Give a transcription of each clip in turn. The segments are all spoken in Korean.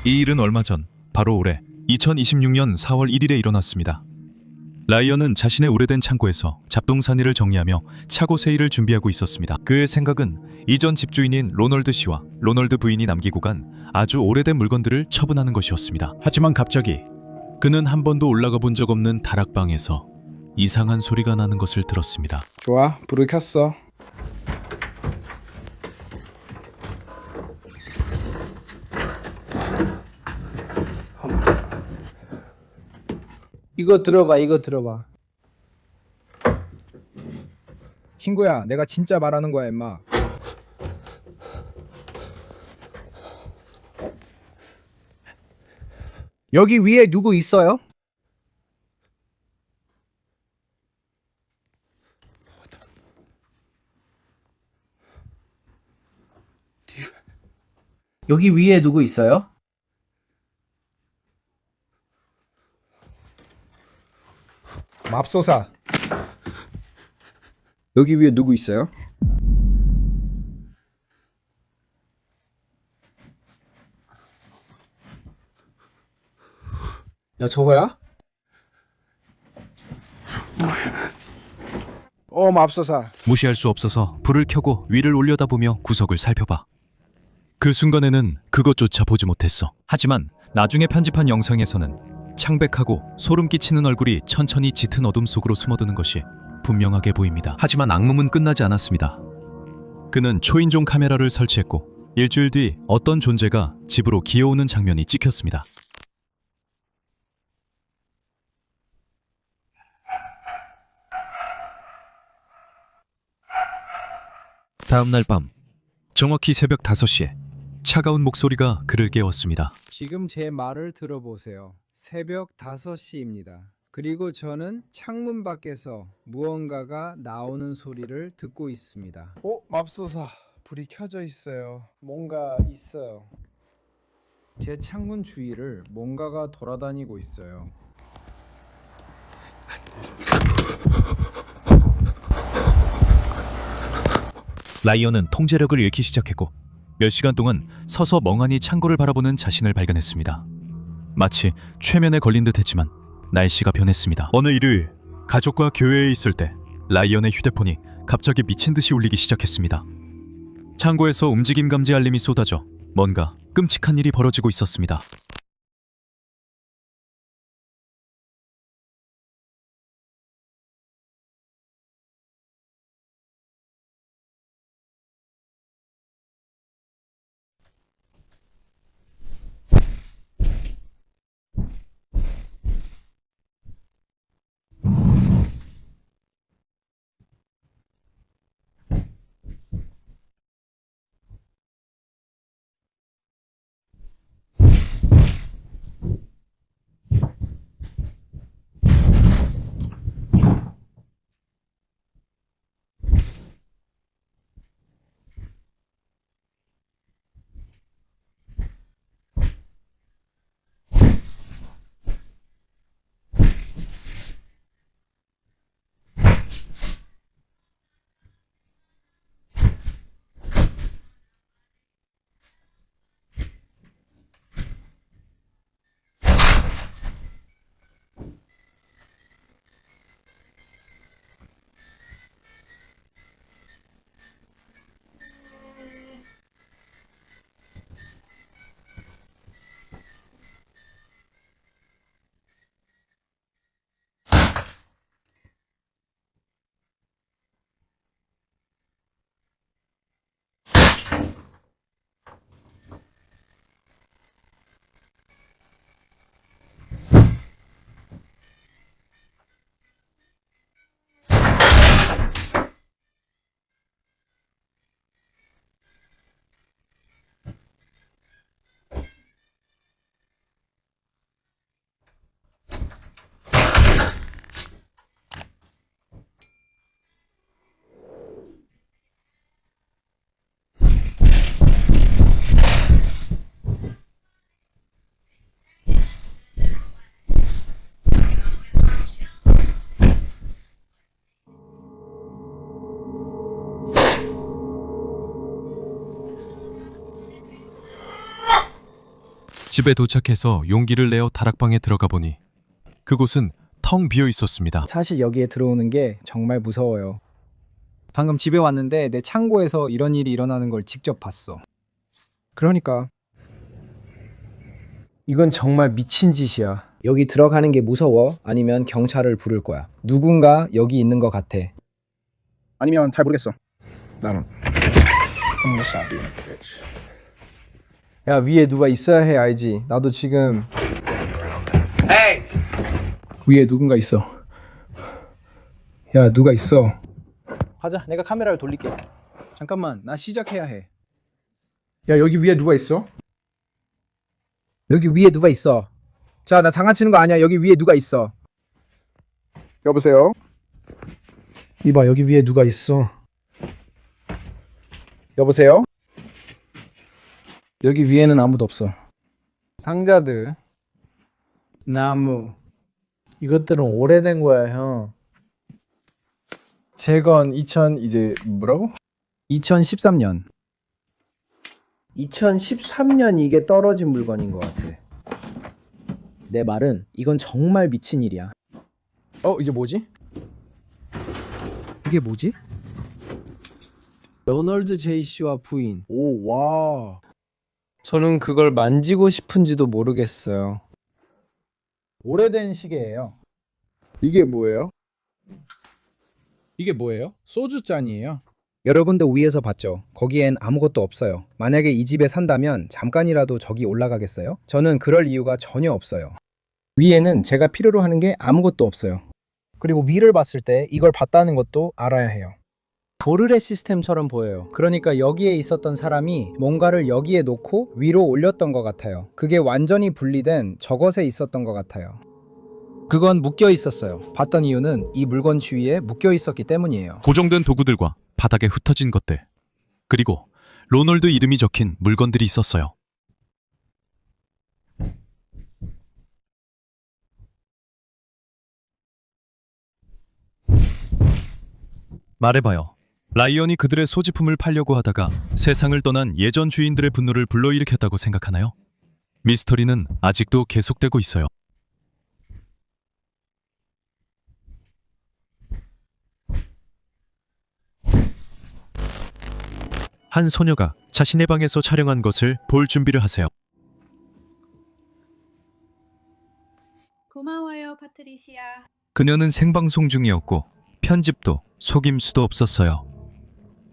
이 일은 얼마 전, 바로 올해 2026년 4월 1일에 일어났습니다. 라이언은 자신의 오래된 창고에서 잡동사니를 정리하며 차고 세일을 준비하고 있었습니다. 그의 생각은 이전 집주인인 로널드 씨와 로널드 부인이 남기고 간 아주 오래된 물건들을 처분하는 것이었습니다. 하지만 갑자기 그는 한 번도 올라가 본 적 없는 다락방에서 이상한 소리가 나는 것을 들었습니다. 좋아, 불을 켰어. 이거 들어봐, 이거 들어봐. 친구야, 내가 진짜 말하는 거야, 임마. 여기 위에 누구 있어요? 여기 위에 누구 있어요? 맙소사. 여기 위에 누구 있어요? 야, 저거야? 맙소사. 무시할 수 없어서 불을 켜고 위를 올려다보며 구석을 살펴봐. 그 순간에는 그것조차 보지 못했어. 하지만 나중에 편집한 영상에서는 창백하고 소름 끼치는 얼굴이 천천히 짙은 어둠 속으로 숨어드는 것이 분명하게 보입니다. 하지만 악몽은 끝나지 않았습니다. 그는 초인종 카메라를 설치했고 일주일 뒤 어떤 존재가 집으로 기어오는 장면이 찍혔습니다. 다음 날 밤, 정확히 새벽 5시에 차가운 목소리가 그를 깨웠습니다. 지금 제 말을 들어보세요. 새벽 5시입니다. 그리고 저는 창문 밖에서 무언가가 나오는 소리를 듣고 있습니다. 맙소사. 불이 켜져 있어요. 뭔가 있어요. 제 창문 주위를 뭔가가 돌아다니고 있어요. 라이언은 통제력을 잃기 시작했고 몇 시간 동안 서서 멍하니 창고를 바라보는 자신을 발견했습니다. 마치 최면에 걸린 듯 했지만 날씨가 변했습니다. 어느 일요일 가족과 교회에 있을 때 라이언의 휴대폰이 갑자기 미친 듯이 울리기 시작했습니다. 창고에서 움직임 감지 알림이 쏟아져 뭔가 끔찍한 일이 벌어지고 있었습니다. 집에 도착해서 용기를 내어 다락방에 들어가 보니 그곳은 텅 비어 있었습니다. 사실 여기에 들어오는 게 정말 무서워요. 방금 집에 왔는데 내 창고에서 이런 일이 일어나는 걸 직접 봤어. 그러니까 이건 정말 미친 짓이야. 여기 들어가는 게 무서워? 아니면 경찰을 부를 거야? 누군가 여기 있는 것 같아. 아니면 잘 모르겠어. 나는. 야, 위에 누가 있어야 해, 알지? 나도 지금 위에 누군가 있어. 야, 누가 있어. 가자. 내가 카메라를 돌릴게. 잠깐만, 나 시작해야 해. 야, 여기 위에 누가 있어? 여기 위에 누가 있어? 자, 나 장난치는 거 아니야. 여기 위에 누가 있어? 여보세요? 이봐, 여기 위에 누가 있어. 여보세요? 여기 위에는 아무도 없어. 상자들, 나무, 이것들은 오래된 거야, 형. 재건 2000 이제 뭐라고? 2013년. 2013년 이게 떨어진 물건인 것 같아. 내 말은 이건 정말 미친 일이야. 이게 뭐지? 이게 뭐지? 로널드 제이 씨와 부인. 오, 와. 저는 그걸 만지고 싶은지도 모르겠어요. 오래된 시계예요. 이게 뭐예요? 이게 뭐예요? 소주잔이에요. 여러분도 위에서 봤죠? 거기엔 아무것도 없어요. 만약에 이 집에 산다면 잠깐이라도 저기 올라가겠어요? 저는 그럴 이유가 전혀 없어요. 위에는 제가 필요로 하는 게 아무것도 없어요. 그리고 위를 봤을 때 이걸 봤다는 것도 알아야 해요. 보르레 시스템처럼 보여요. 그러니까 여기에 있었던 사람이 뭔가를 여기에 놓고 위로 올렸던 것 같아요. 그게 완전히 분리된 저것에 있었던 것 같아요. 그건 묶여 있었어요. 봤던 이유는 이 물건 주위에 묶여 있었기 때문이에요. 고정된 도구들과 바닥에 흩어진 것들, 그리고 로널드 이름이 적힌 물건들이 있었어요. 말해봐요. 라이언이 그들의 소지품을 팔려고 하다가 세상을 떠난 예전 주인들의 분노를 불러일으켰다고 생각하나요? 미스터리는 아직도 계속되고 있어요. 한 소녀가 자신의 방에서 촬영한 것을 볼 준비를 하세요. 고마워요, 파트리시아. 그녀는 생방송 중이었고 편집도 속임수도 없었어요.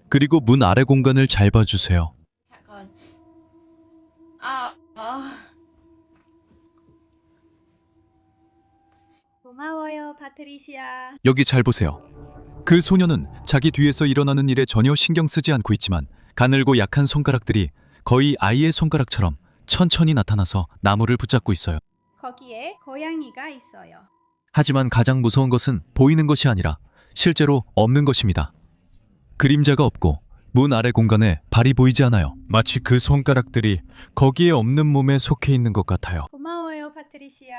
그리고 문 아래 공간을 잘 봐주세요. 약간 아, 아. 고마워요, 파트리시아. 여기 잘 보세요. 그 소녀는 자기 뒤에서 일어나는 일에 전혀 신경 쓰지 않고 있지만 가늘고 약한 손가락들이 거의 아이의 손가락처럼 천천히 나타나서 나무를 붙잡고 있어요. 거기에 고양이가 있어요. 하지만 가장 무서운 것은 보이는 것이 아니라 실제로 없는 것입니다. 그림자가 없고 문 아래 공간에 발이 보이지 않아요. 마치 그 손가락들이 거기에 없는 몸에 속해 있는 것 같아요. 고마워요, 파트리시아.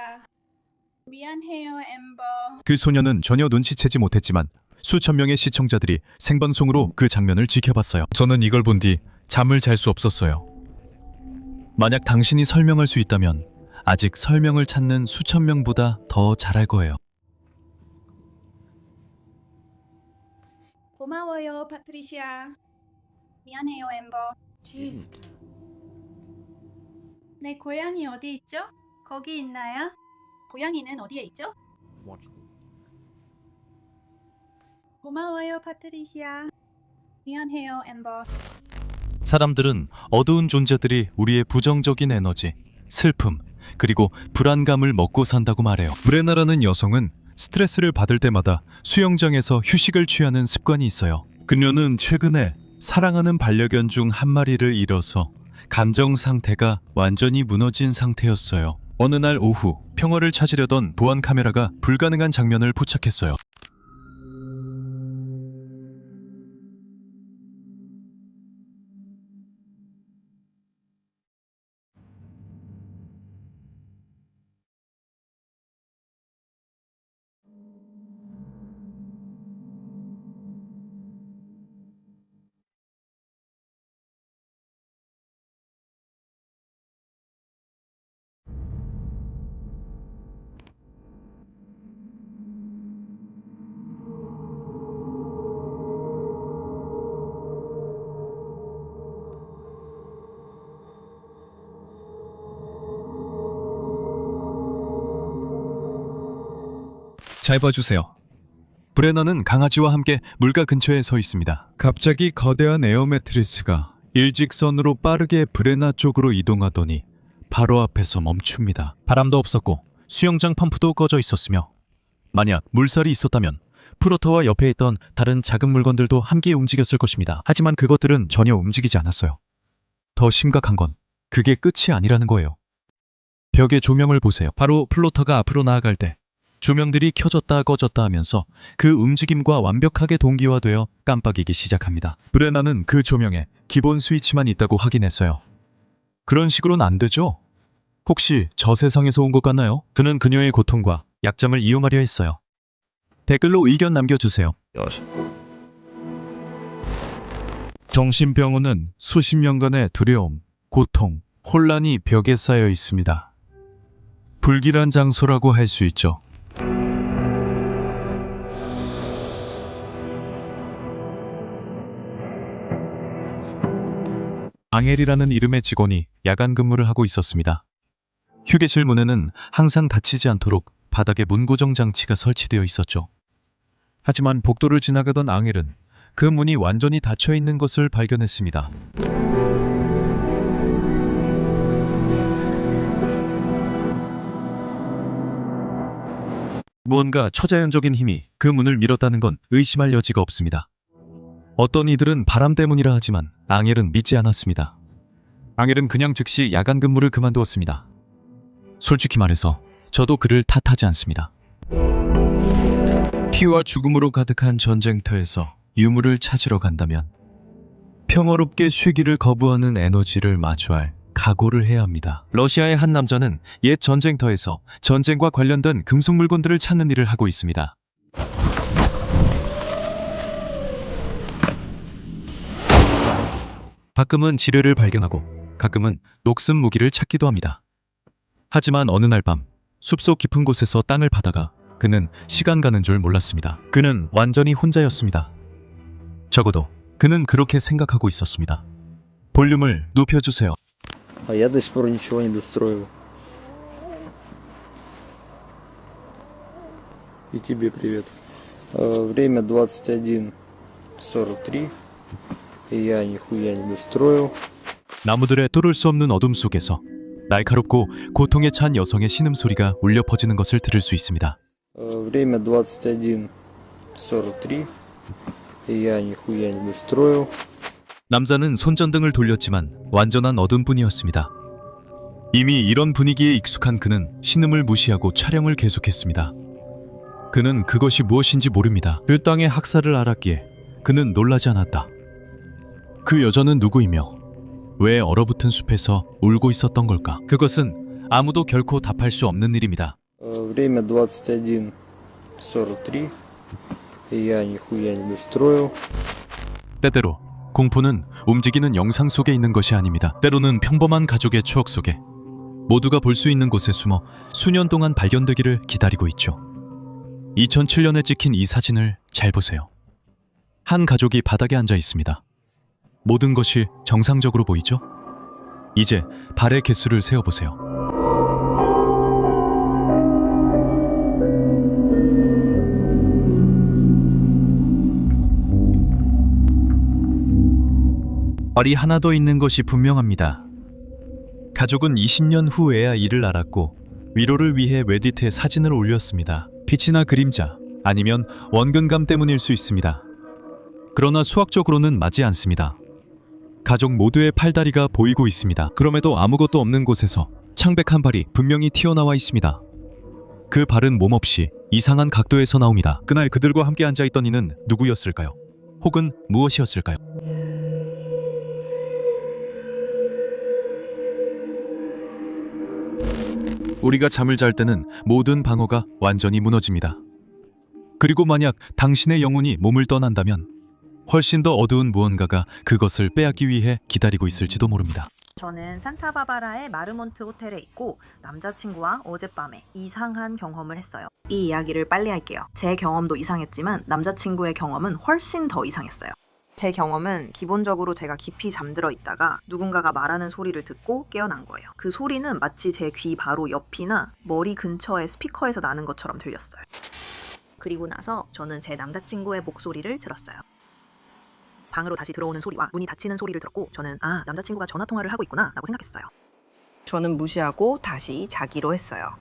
미안해요, 엠버. 그 소녀는 전혀 눈치채지 못했지만 수천 명의 시청자들이 생방송으로 그 장면을 지켜봤어요. 저는 이걸 본 뒤 잠을 잘 수 없었어요. 만약 당신이 설명할 수 있다면 아직 설명을 찾는 수천 명보다 더 잘할 거예요. 고마워요, 파트리시아. 미안해요, 엠버. 내 고양이 어디 있죠? 거기 있나요? 고양이는 어디에 있죠? 고마워요, 파트리시아. 미안해요, 엠버. 사람들은 어두운 존재들이 우리의 부정적인 에너지, 슬픔, 그리고 불안감을 먹고 산다고 말해요. 브레나라는 여성은 스트레스를 받을 때마다 수영장에서 휴식을 취하는 습관이 있어요. 그녀는 최근에 사랑하는 반려견 중 한 마리를 잃어서 감정 상태가 완전히 무너진 상태였어요. 어느 날 오후 평화를 찾으려던 보안 카메라가 불가능한 장면을 포착했어요. 잘 봐주세요. 브레나는 강아지와 함께 물가 근처에 서 있습니다. 갑자기 거대한 에어 매트리스가 일직선으로 빠르게 브레나 쪽으로 이동하더니 바로 앞에서 멈춥니다. 바람도 없었고 수영장 펌프도 꺼져 있었으며 만약 물살이 있었다면 프로터와 옆에 있던 다른 작은 물건들도 함께 움직였을 것입니다. 하지만 그것들은 전혀 움직이지 않았어요. 더 심각한 건 그게 끝이 아니라는 거예요. 벽의 조명을 보세요. 바로 플로터가 앞으로 나아갈 때 조명들이 켜졌다 꺼졌다 하면서 그 움직임과 완벽하게 동기화되어 깜빡이기 시작합니다. 브레나는 그 조명에 기본 스위치만 있다고 확인했어요. 그런 식으로는 안 되죠? 혹시 저 세상에서 온 것 같나요? 그는 그녀의 고통과 약점을 이용하려 했어요. 댓글로 의견 남겨주세요. 정신병원은 수십 년간의 두려움, 고통, 혼란이 벽에 쌓여 있습니다. 불길한 장소라고 할 수 있죠. 앙헬이라는 이름의 직원이 야간 근무를 하고 있었습니다. 휴게실 문에는 항상 닫히지 않도록 바닥에 문고정 장치가 설치되어 있었죠. 하지만 복도를 지나가던 앙헬은 그 문이 완전히 닫혀 있는 것을 발견했습니다. 무언가 초자연적인 힘이 그 문을 밀었다는 건 의심할 여지가 없습니다. 어떤 이들은 바람 때문이라 하지만 앙헬은 믿지 않았습니다. 앙헬은 그냥 즉시 야간 근무를 그만두었습니다. 솔직히 말해서 저도 그를 탓하지 않습니다. 피와 죽음으로 가득한 전쟁터에서 유물을 찾으러 간다면 평화롭게 쉬기를 거부하는 에너지를 마주할 각오를 해야 합니다. 러시아의 한 남자는 옛 전쟁터에서 전쟁과 관련된 금속 물건들을 찾는 일을 하고 있습니다. 가끔은 지뢰를 발견하고 가끔은 녹슨 무기를 찾기도 합니다. 하지만 어느 날 밤 숲속 깊은 곳에서 땅을 파다가 그는 시간 가는 줄 몰랐습니다. 그는 완전히 혼자였습니다. 적어도 그는 그렇게 생각하고 있었습니다. 볼륨을 높여주세요. А я до сих пор ничего не достроил. И тебе привет. Время 21:43. И я нихуя не достроил. 나무들의 뚫을 수 없는 어둠 속에서 날카롭고 고통에 찬 여성의 신음소리가 울려 퍼지는 것을 들을 수 있습니다. Время 21:43. И я нихуя не достроил. 남자는 손전등을 돌렸지만 완전한 어둠뿐이었습니다. 이미 이런 분위기에 익숙한 그는 신음을 무시하고 촬영을 계속했습니다. 그는 그것이 무엇인지 모릅니다. 그 땅의 학살을 알았기에 그는 놀라지 않았다. 그 여자는 누구이며 왜 얼어붙은 숲에서 울고 있었던 걸까? 그것은 아무도 결코 답할 수 없는 일입니다. Время 21:43. И я нихуя не достроил. 때때로 공포는 움직이는 영상 속에 있는 것이 아닙니다. 때로는 평범한 가족의 추억 속에 모두가 볼 수 있는 곳에 숨어 수년 동안 발견되기를 기다리고 있죠. 2007년에 찍힌 이 사진을 잘 보세요. 한 가족이 바닥에 앉아 있습니다. 모든 것이 정상적으로 보이죠? 이제 발의 개수를 세어보세요. 발이 하나도 있는 것이 분명합니다. 가족은 20년 후에야 이를 알았고 위로를 위해 레딧에 사진을 올렸습니다. 빛이나 그림자 아니면 원근감 때문일 수 있습니다. 그러나 수학적으로는 맞지 않습니다. 가족 모두의 팔다리가 보이고 있습니다. 그럼에도 아무것도 없는 곳에서 창백한 발이 분명히 튀어나와 있습니다. 그 발은 몸없이 이상한 각도에서 나옵니다. 그날 그들과 함께 앉아있던 이는 누구였을까요? 혹은 무엇이었을까요? 우리가 잠을 잘 때는 모든 방어가 완전히 무너집니다. 그리고 만약 당신의 영혼이 몸을 떠난다면 훨씬 더 어두운 무언가가 그것을 빼앗기 위해 기다리고 있을지도 모릅니다. 저는 산타바바라의 마르몬트 호텔에 있고 남자친구와 어젯밤에 이상한 경험을 했어요. 이 이야기를 빨리 할게요. 제 경험도 이상했지만 남자친구의 경험은 훨씬 더 이상했어요. 제 경험은 기본적으로 제가 깊이 잠들어 있다가 누군가가 말하는 소리를 듣고 깨어난 거예요. 그 소리는 마치 제 귀 바로 옆이나 머리 근처의 스피커에서 나는 것처럼 들렸어요. 그리고 나서 저는 제 남자친구의 목소리를 들었어요. 방으로 다시 들어오는 소리와 문이 닫히는 소리를 들었고 저는 남자친구가 전화통화를 하고 있구나 라고 생각했어요. 저는 무시하고 다시 자기로 했어요.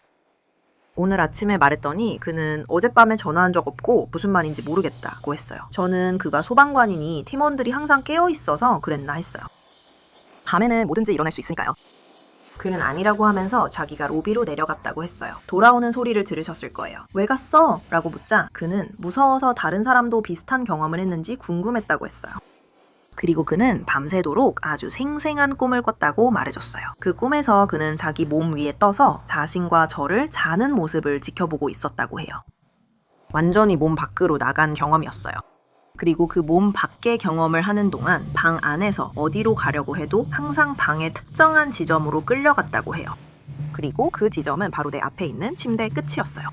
오늘 아침에 말했더니 그는 어젯밤에 전화한 적 없고 무슨 말인지 모르겠다고 했어요. 저는 그가 소방관이니 팀원들이 항상 깨어 있어서 그랬나 했어요. 밤에는 뭐든지 일어날 수 있으니까요. 그는 아니라고 하면서 자기가 로비로 내려갔다고 했어요. 돌아오는 소리를 들으셨을 거예요. 왜 갔어? 라고 묻자 그는 무서워서 다른 사람도 비슷한 경험을 했는지 궁금했다고 했어요. 그리고 그는 밤새도록 아주 생생한 꿈을 꿨다고 말해줬어요. 그 꿈에서 그는 자기 몸 위에 떠서 자신과 저를 자는 모습을 지켜보고 있었다고 해요. 완전히 몸 밖으로 나간 경험이었어요. 그리고 그 몸 밖의 경험을 하는 동안 방 안에서 어디로 가려고 해도 항상 방의 특정한 지점으로 끌려갔다고 해요. 그리고 그 지점은 바로 내 앞에 있는 침대 끝이었어요.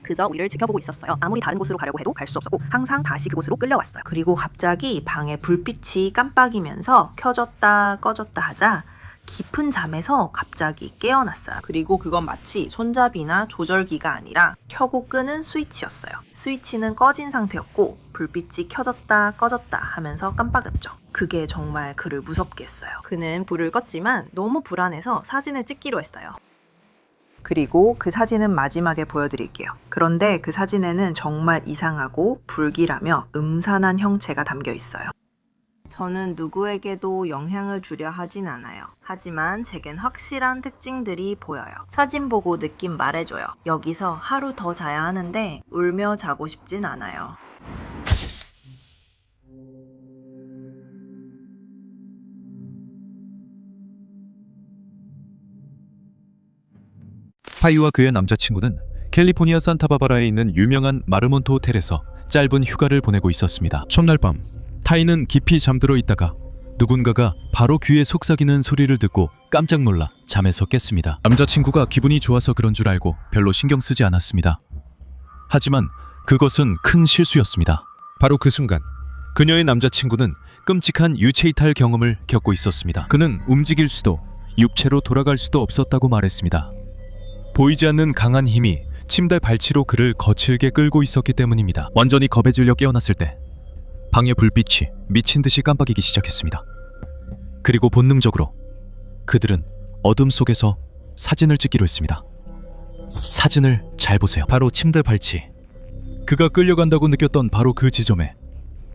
그저 우리를 지켜보고 있었어요. 아무리 다른 곳으로 가려고 해도 갈 수 없었고 항상 다시 그곳으로 끌려왔어요. 그리고 갑자기 방의 불빛이 깜빡이면서 켜졌다 꺼졌다 하자 깊은 잠에서 갑자기 깨어났어요. 그리고 그건 마치 손잡이나 조절기가 아니라 켜고 끄는 스위치였어요. 스위치는 꺼진 상태였고 불빛이 켜졌다 꺼졌다 하면서 깜빡였죠. 그게 정말 그를 무섭게 했어요. 그는 불을 껐지만 너무 불안해서 사진을 찍기로 했어요. 그리고 그 사진은 마지막에 보여드릴게요. 그런데 그 사진에는 정말 이상하고 불길하며 음산한 형체가 담겨 있어요. 저는 누구에게도 영향을 주려 하진 않아요. 하지만 제겐 확실한 특징들이 보여요. 사진 보고 느낌 말해줘요. 여기서 하루 더 자야 하는데 울며 자고 싶진 않아요. 파이와 그의 남자친구는 캘리포니아 산타바바라에 있는 유명한 마르몬트 호텔에서 짧은 휴가를 보내고 있었습니다. 첫날 밤 타이는 깊이 잠들어 있다가 누군가가 바로 귀에 속삭이는 소리를 듣고 깜짝 놀라 잠에서 깼습니다. 남자친구가 기분이 좋아서 그런 줄 알고 별로 신경 쓰지 않았습니다. 하지만 그것은 큰 실수였습니다. 바로 그 순간 그녀의 남자친구는 끔찍한 유체이탈 경험을 겪고 있었습니다. 그는 움직일 수도 육체로 돌아갈 수도 없었다고 말했습니다. 보이지 않는 강한 힘이 침대 발치로 그를 거칠게 끌고 있었기 때문입니다. 완전히 겁에 질려 깨어났을 때 방의 불빛이 미친 듯이 깜빡이기 시작했습니다. 그리고 본능적으로 그들은 어둠 속에서 사진을 찍기로 했습니다. 사진을 잘 보세요. 바로 침대 발치. 그가 끌려간다고 느꼈던 바로 그 지점에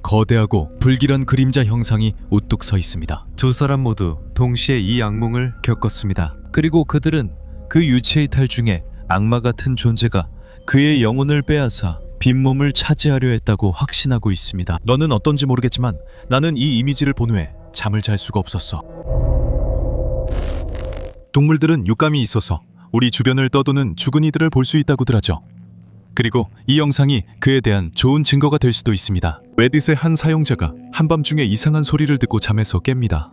거대하고 불길한 그림자 형상이 우뚝 서 있습니다. 두 사람 모두 동시에 이 악몽을 겪었습니다. 그리고 그들은 그 유체이탈 중에 악마 같은 존재가 그의 영혼을 빼앗아 빈몸을 차지하려 했다고 확신하고 있습니다. 너는 어떤지 모르겠지만 나는 이 이미지를 본 후에 잠을 잘 수가 없었어. 동물들은 육감이 있어서 우리 주변을 떠도는 죽은 이들을 볼 수 있다고들 하죠. 그리고 이 영상이 그에 대한 좋은 증거가 될 수도 있습니다. 레딧의 한 사용자가 한밤중에 이상한 소리를 듣고 잠에서 깹니다.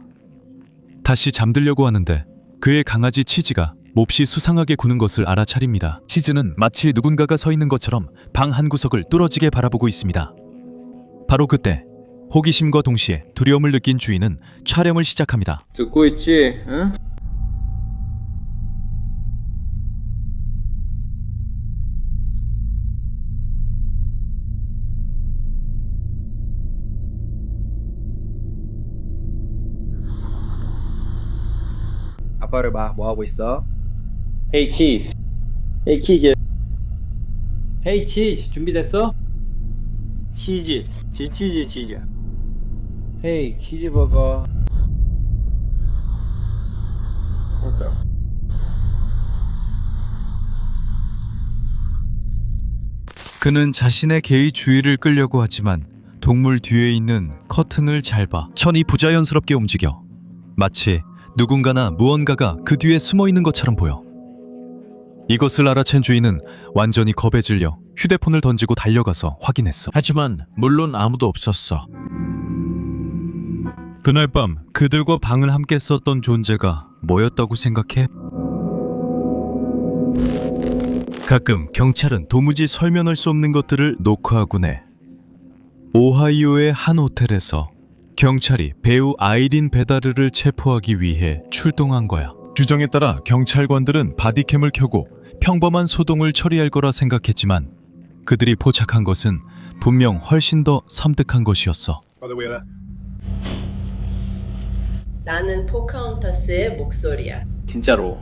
다시 잠들려고 하는데 그의 강아지 치즈가 몹시 수상하게 구는 것을 알아차립니다. 치즈는 마치 누군가가 서 있는 것처럼 방 한 구석을 뚫어지게 바라보고 있습니다. 바로 그때 호기심과 동시에 두려움을 느낀 주인은 촬영을 시작합니다. 듣고 있지? 응? 아빠를 봐. 뭐 하고 있어? Hey Keith. Hey Keith. 헤이 치즈 준비됐어? 치즈. 치즈. 헤이 치즈버거. 그는 자신의 개의 주의를 끌려고 하지만 동물 뒤에 있는 커튼을 잘 봐 천이 부자연스럽게 움직여 마치 누군가나 무언가가 그 뒤에 숨어 있는 것처럼 보여. 이것을 알아챈 주인은 완전히 겁에 질려 휴대폰을 던지고 달려가서 확인했어. 하지만 물론 아무도 없었어. 그날 밤 그들과 방을 함께 썼던 존재가 뭐였다고 생각해? 가끔 경찰은 도무지 설명할 수 없는 것들을 녹화하곤 해. 오하이오의 한 호텔에서 경찰이 배우 아이린 베다르를 체포하기 위해 출동한 거야. 규정에 따라 경찰관들은 바디캠을 켜고 평범한 소동을 처리할 거라 생각했지만 그들이 포착한 것은 분명 훨씬 더 섬뜩한 것이었어. 나는 포카혼타스의 목소리야. 진짜로.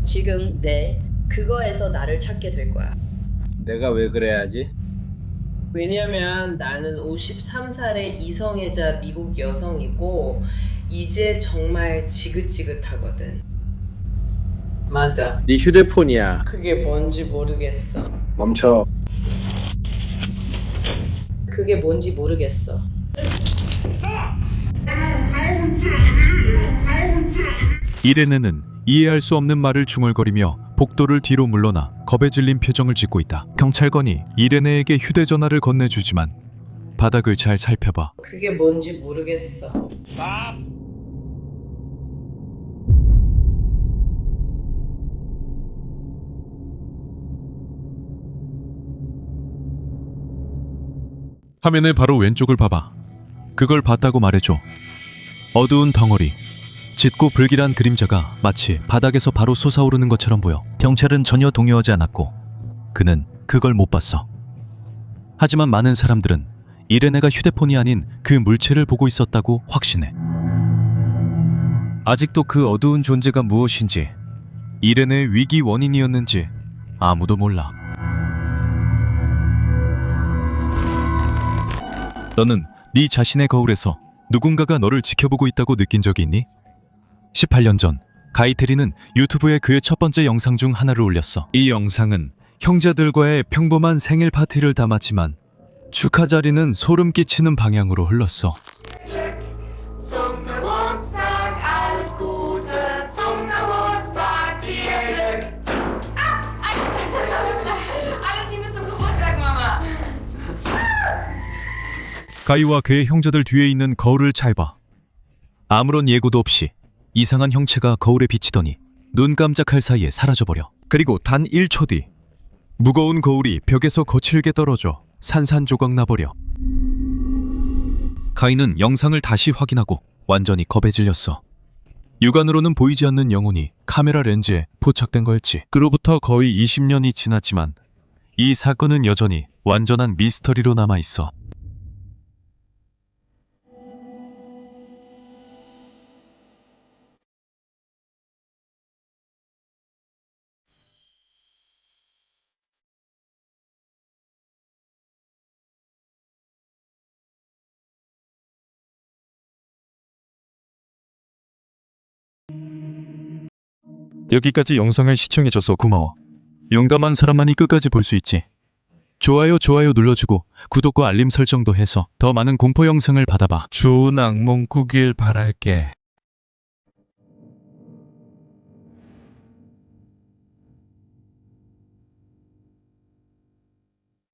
지금 그거에서 나를 찾게 될 거야. 내가 왜 그래야지? 왜냐면 나는 53살의 이성애자 미국 여성이고 이제 정말 지긋지긋하거든. 맞아. 네 휴대폰이야. 그게 뭔지 모르겠어. 멈춰. 그게 뭔지 모르겠어. 이레네는 이해할 수 없는 말을 중얼거리며 복도를 뒤로 물러나 겁에 질린 표정을 짓고 있다. 경찰관이 이레네에게 휴대전화를 건네주지만 바닥을 잘 살펴봐. 그게 뭔지 모르겠어. 화면의 바로 왼쪽을 봐봐. 그걸 봤다고 말해줘. 어두운 덩어리, 짙고 불길한 그림자가 마치 바닥에서 바로 솟아오르는 것처럼 보여. 경찰은 전혀 동요하지 않았고 그는 그걸 못 봤어. 하지만 많은 사람들은 이레네가 휴대폰이 아닌 그 물체를 보고 있었다고 확신해. 아직도 그 어두운 존재가 무엇인지, 이레네의 위기 원인이었는지 아무도 몰라. 너는 네 자신의 거울에서 누군가가 너를 지켜보고 있다고 느낀 적이 있니? 18년 전 가이테리는 유튜브에 그의 첫 번째 영상 중 하나를 올렸어. 이 영상은 형제들과의 평범한 생일 파티를 담았지만 축하 자리는 소름 끼치는 방향으로 흘렀어. Zum Geburtstag alles Gute, zum Geburtstag viel Glück. Alles Liebe zum Geburtstag, Mama. 가이와 그의 형제들 뒤에 있는 거울을 잘 봐. 아무런 예고도 없이 이상한 형체가 거울에 비치더니 눈 깜짝할 사이에 사라져버려. 그리고 단 1초 뒤 무거운 거울이 벽에서 거칠게 떨어져 산산조각 나버려. 가이는 영상을 다시 확인하고 완전히 겁에 질렸어. 육안으로는 보이지 않는 영혼이 카메라 렌즈에 포착된 거였지. 그로부터 거의 20년이 지났지만 이 사건은 여전히 완전한 미스터리로 남아있어. 여기까지 영상을 시청해줘서 고마워. 용감한 사람만이 끝까지 볼 수 있지. 좋아요 눌러주고 구독과 알림 설정도 해서 더 많은 공포 영상을 받아봐. 좋은 악몽 꾸길 바랄게.